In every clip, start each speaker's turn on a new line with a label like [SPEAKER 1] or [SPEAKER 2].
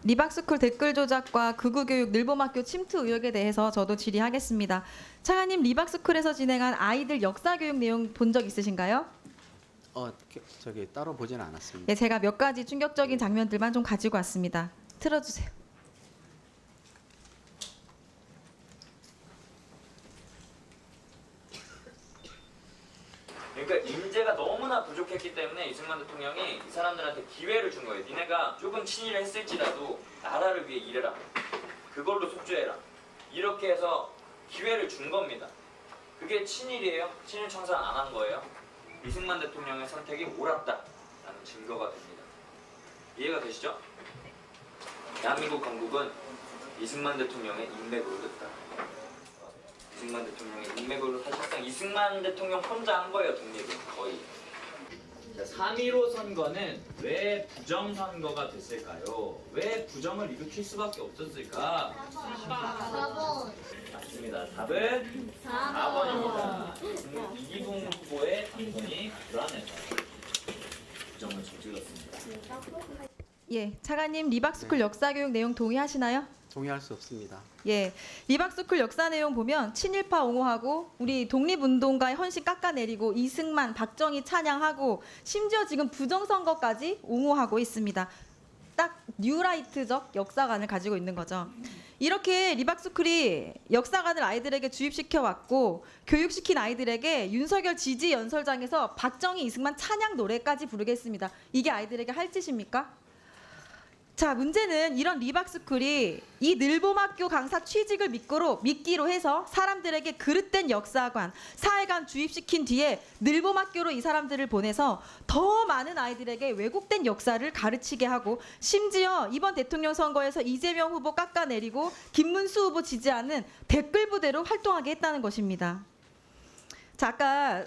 [SPEAKER 1] 리박스쿨 댓글 조작과 극우교육 늘봄학교 침투 의혹에 대해서 저도 질의하겠습니다. 차관님, 리박스쿨에서 진행한 아이들 역사교육 내용 본 적 있으신가요?
[SPEAKER 2] 저기 따로 보지는 않았습니다.
[SPEAKER 1] 예, 제가 몇 가지 충격적인 장면들만 좀 가지고 왔습니다. 틀어주세요.
[SPEAKER 3] 그러니까 인재가 너무나 부족했기 때문에 이승만 대통령이 이 사람들한테 기회를 준 거예요. 니네가 조금 친일을 했을지라도 나라를 위해 일해라. 그걸로 속죄해라. 이렇게 해서 기회를 준 겁니다. 그게 친일이에요? 친일 청산 안 한 거예요? 이승만 대통령의 선택이 옳았다라는 증거가 됩니다. 이해가 되시죠? 대한민국 건국은 이승만 대통령의 인맥으로 됐다. 이승만 대통령의 인맥으로 사실상 이승만 대통령 혼자 한 거예요, 독립은 거의. 자, 3.15 선거는 왜 부정선거가 됐을까요? 왜 부정을 일으킬 수밖에 없었을까?
[SPEAKER 4] 4번.
[SPEAKER 3] 맞습니다. 답은 4번입니다. 이기붕 후보의 당선이 불안해서 부정을 저질렀습니다.
[SPEAKER 1] 예, 차관님, 리박스쿨 역사교육 내용 동의하시나요?
[SPEAKER 2] 동의할 수 없습니다.
[SPEAKER 1] 예, 리박스쿨 역사 내용 보면 친일파 옹호하고 우리 독립운동가의 헌신 깎아내리고 이승만, 박정희 찬양하고 심지어 지금 부정선거까지 옹호하고 있습니다. 딱 뉴라이트적 역사관을 가지고 있는 거죠. 이렇게 리박스쿨이 역사관을 아이들에게 주입시켜 왔고 교육시킨 아이들에게 윤석열 지지 연설장에서 박정희, 이승만 찬양 노래까지 부르겠습니다. 이게 아이들에게 할 짓입니까? 자, 문제는 이런 리박스쿨이 이 늘봄학교 강사 취직을 미끼로 해서 사람들에게 그릇된 역사관, 사회관 주입시킨 뒤에 늘봄학교로 이 사람들을 보내서 더 많은 아이들에게 왜곡된 역사를 가르치게 하고 심지어 이번 대통령 선거에서 이재명 후보 깎아내리고 김문수 후보 지지하는 댓글 부대로 활동하게 했다는 것입니다. 자, 아까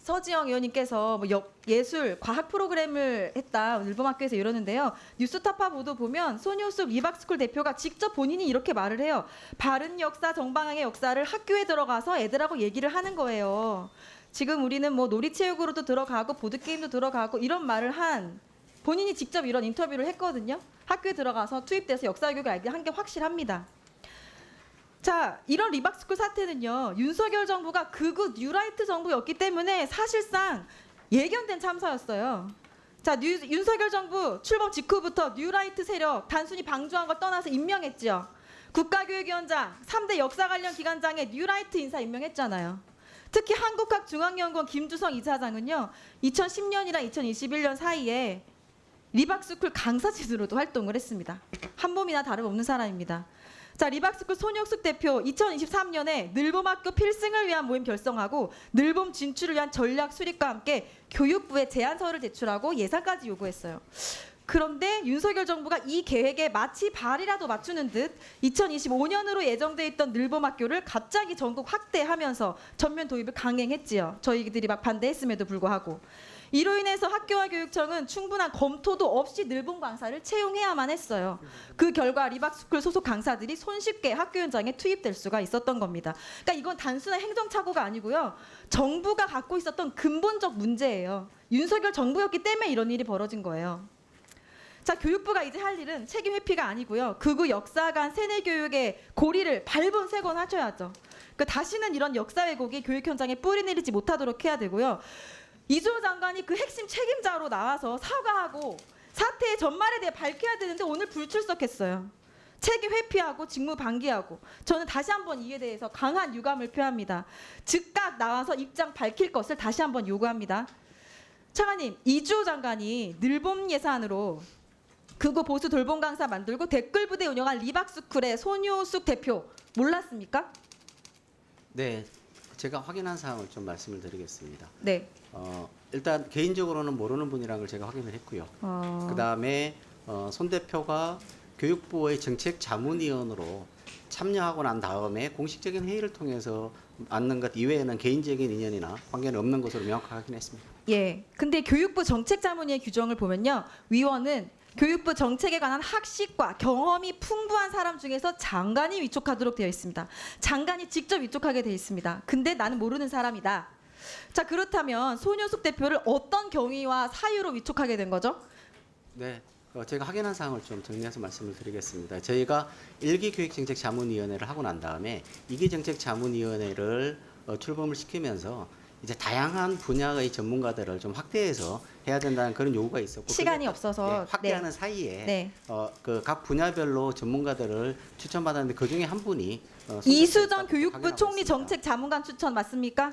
[SPEAKER 1] 서지영 의원님께서 예술, 과학 프로그램을 했다 늘봄학교에서 이러는데요. 뉴스타파 보도 보면 손효숙 리박스쿨 대표가 직접 본인이 이렇게 말을 해요. 바른 역사, 정방향의 역사를 학교에 들어가서 애들하고 얘기를 하는 거예요. 지금 우리는 뭐 놀이체육으로도 들어가고 보드게임도 들어가고 이런 말을 한 본인이 직접 이런 인터뷰를 했거든요. 학교에 들어가서 투입돼서 역사교육을 아이들이 한 게 확실합니다. 자, 이런 리박스쿨 사태는요, 윤석열 정부가 극우 뉴라이트 정부였기 때문에 사실상 예견된 참사였어요. 자, 윤석열 정부 출범 직후부터 뉴라이트 세력 단순히 방조한 걸 떠나서 임명했죠. 국가교육위원장, 3대 역사 관련 기관장에 뉴라이트 인사 임명했잖아요. 특히 한국학중앙연구원 김주성 이사장은요, 2010년이랑 2021년 사이에 리박스쿨 강사진으로도 활동을 했습니다. 한 몸이나 다름없는 사람입니다. 자, 리박스쿨 손혁숙 대표 2023년에 늘봄학교 필승을 위한 모임 결성하고 늘봄 진출을 위한 전략 수립과 함께 교육부에 제안서를 제출하고 예산까지 요구했어요. 그런데 윤석열 정부가 이 계획에 마치 발이라도 맞추는 듯 2025년으로 예정돼 있던 늘봄학교를 갑자기 전국 확대하면서 전면 도입을 강행했지요. 저희들이 막 반대했음에도 불구하고. 이로 인해서 학교와 교육청은 충분한 검토도 없이 늘봄 강사를 채용해야만 했어요. 그 결과 리박스쿨 소속 강사들이 손쉽게 학교 현장에 투입될 수가 있었던 겁니다. 그러니까 이건 단순한 행정착오가 아니고요. 정부가 갖고 있었던 근본적 문제예요. 윤석열 정부였기 때문에 이런 일이 벌어진 거예요. 자, 교육부가 이제 할 일은 책임 회피가 아니고요. 극우 역사관 세뇌 교육의 고리를 밟은 세건하셔야죠. 그러니까 다시는 이런 역사 왜곡이 교육 현장에 뿌리 내리지 못하도록 해야 되고요. 이주호 장관이 그 핵심 책임자로 나와서 사과하고 사태의 전말에 대해 밝혀야 되는데 오늘 불출석했어요. 책임 회피하고 직무 방기하고 저는 다시 한번 이에 대해서 강한 유감을 표합니다. 즉각 나와서 입장 밝힐 것을 다시 한번 요구합니다. 차관님, 이주호 장관이 늘봄 예산으로 극우 보수 돌봄 강사 만들고 댓글 부대 운영한 리박스쿨의 손효숙 대표 몰랐습니까?
[SPEAKER 2] 네, 제가 확인한 사항을 좀 말씀을 드리겠습니다.
[SPEAKER 1] 네.
[SPEAKER 2] 일단 개인적으로는 모르는 분이라는 걸 제가 확인을 했고요. 그다음에 손 대표가 교육부의 정책 자문위원으로 참여하고 난 다음에 공식적인 회의를 통해서 앉는 것 이외에는 개인적인 인연이나 관계는 없는 것으로 명확하게 확인했습니다.
[SPEAKER 1] 예. 근데 교육부 정책자문위의 규정을 보면요. 위원은 교육부 정책에 관한 학식과 경험이 풍부한 사람 중에서 장관이 위촉하도록 되어 있습니다. 장관이 직접 위촉하게 되어 있습니다. 근데 나는 모르는 사람이다. 자, 그렇다면 손효숙 대표를 어떤 경위와 사유로 위촉하게 된 거죠?
[SPEAKER 2] 네, 제가 확인한 사항을 좀 정리해서 말씀을 드리겠습니다. 저희가 1기 교육정책자문위원회를 하고 난 다음에 2기 정책자문위원회를 출범을 시키면서 이제 다양한 분야의 전문가들을 좀 확대해서 해야 된다는 그런 요구가 있었고
[SPEAKER 1] 시간이
[SPEAKER 2] 그게
[SPEAKER 1] 없어서
[SPEAKER 2] 확대하는 사이에
[SPEAKER 1] 네.
[SPEAKER 2] 그 각 분야별로 전문가들을 추천받았는데 그 중에 한 분이
[SPEAKER 1] 이수정 교육부
[SPEAKER 2] 확인하고
[SPEAKER 1] 총리
[SPEAKER 2] 있습니다.
[SPEAKER 1] 정책자문관 추천 맞습니까?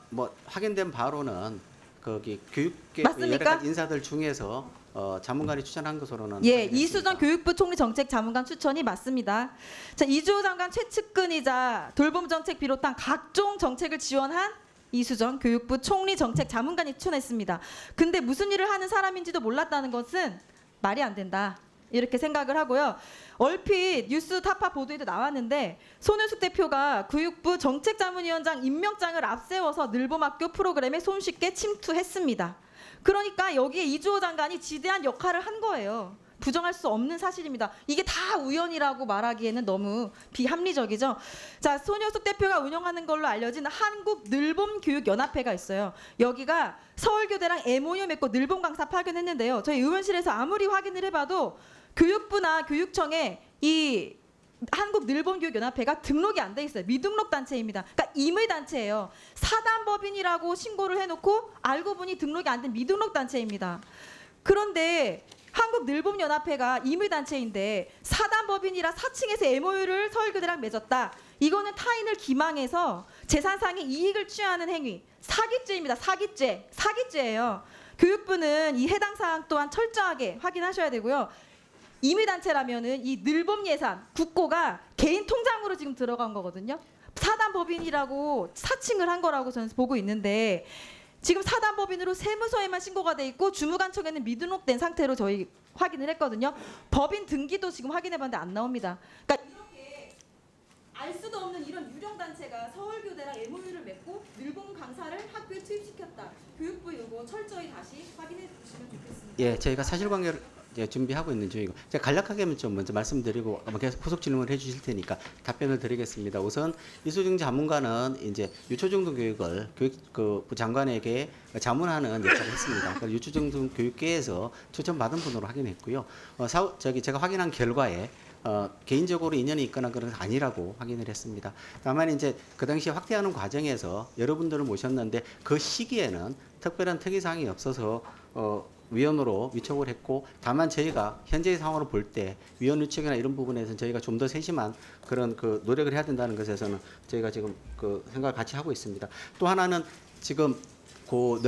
[SPEAKER 2] 뭐 확인된 바로는 거기 교육계
[SPEAKER 1] 맞습니까?
[SPEAKER 2] 여러 가지 인사들 중에서 자문관이 추천한 것으로는
[SPEAKER 1] 예,
[SPEAKER 2] 확인했습니다.
[SPEAKER 1] 이수정 교육부 총리 정책자문관 추천이 맞습니다. 자, 이주호 장관 최측근이자 돌봄 정책 비롯한 각종 정책을 지원한 이수정 교육부 총리 정책자문관이 추천했습니다. 근데 무슨 일을 하는 사람인지도 몰랐다는 것은 말이 안 된다. 이렇게 생각을 하고요. 얼핏 뉴스 타파 보도에도 나왔는데 손은숙 대표가 교육부 정책자문위원장 임명장을 앞세워서 늘봄학교 프로그램에 손쉽게 침투했습니다. 그러니까 여기에 이주호 장관이 지대한 역할을 한 거예요. 부정할 수 없는 사실입니다. 이게 다 우연이라고 말하기에는 너무 비합리적이죠. 자, 손효숙 대표가 운영하는 걸로 알려진 한국늘봄교육연합회가 있어요. 여기가 서울교대랑 MOU 맺고 늘봄 강사 파견했는데요. 저희 의원실에서 아무리 확인을 해봐도 교육부나 교육청에 이 한국늘봄교육연합회가 등록이 안 돼 있어요. 미등록 단체입니다. 그러니까 임의 단체예요. 사단법인이라고 신고를 해놓고 알고 보니 등록이 안 된 미등록 단체입니다. 그런데 한국늘봄연합회가 임의단체인데 사단법인이라 4층에서 MOU를 서울교대랑 맺었다. 이거는 타인을 기망해서 재산상의 이익을 취하는 행위. 사기죄입니다. 사기죄예요. 교육부는 이 해당 사항 또한 철저하게 확인하셔야 되고요. 임의단체라면은 이 늘봄 예산, 국고가 개인 통장으로 지금 들어간 거거든요. 사단법인이라고 사칭을 한 거라고 저는 보고 있는데 지금 사단법인으로 세무서에만 신고가 돼 있고 주무관청에는 미등록된 상태로 저희 확인을 했거든요. 법인 등기도 지금 확인해봤는데 안 나옵니다. 그러니까 이렇게 알 수도 없는 이런 유령 단체가 서울교대랑 MOU를 맺고 늘봄 강사를 학교에 투입시켰다. 교육부 이거 철저히 다시 확인해 주시면 좋겠습니다.
[SPEAKER 2] 예, 저희가 사실관계를 준비하고 있는 중이고 제가 간략하게만 좀 먼저 말씀드리고 아마 계속 후속 질문을 해주실 테니까 답변을 드리겠습니다. 우선 이수정 자문관은 이제 유초중등 교육을 교육부 장관에게 자문하는 역할을 했습니다. 그래서 유초중등 교육계에서 추천받은 분으로 확인했고요. 제가 확인한 결과에 개인적으로 인연이 있거나 그런 건 아니라고 확인을 했습니다. 다만 이제 그 당시에 확대하는 과정에서 여러분들을 모셨는데 그 시기에는 특별한 특이사항이 없어서 위원으로 위촉을 했고 다만 저희가 현재의 상황으로 볼 때 위원 위촉이나 이런 부분에서는 저희가 좀 더 세심한 그런 그 노력을 해야 된다는 것에서는 저희가 지금 그 생각을 같이 하고 있습니다. 또 하나는 지금 그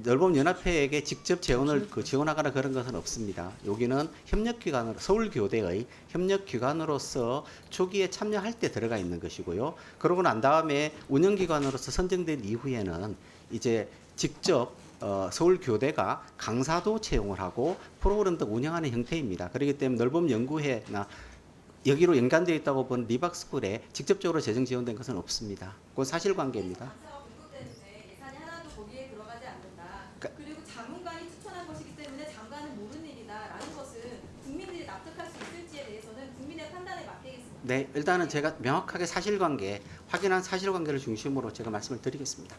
[SPEAKER 2] 늘봄연합회에게 직접 지원하거나 그런 것은 없습니다. 여기는 협력기관으로 서울교대의 협력기관으로서 초기에 참여할 때 들어가 있는 것이고요. 그러고 난 다음에 운영기관으로서 선정된 이후에는 이제 직접 서울교대가 강사도 채용을 하고 프로그램도 운영하는 형태입니다. 그렇기 때문에 늘봄연구회나 여기로 연관되어 있다고 본 리박스쿨에 직접적으로 재정 지원된 것은 없습니다. 그건 사실관계입니다.
[SPEAKER 1] 강사가 공급되는데 예산이 하나도 거기에 들어가지 않는다. 그리고 자문관이 추천한 것이기 때문에 장관은 모르는 일이다라는 것은 국민들이 납득할 수 있을지에 대해서는 국민의 판단에 맡기겠습니다.
[SPEAKER 2] 네, 일단은 제가 명확하게 확인한 사실관계를 중심으로 제가 말씀을 드리겠습니다.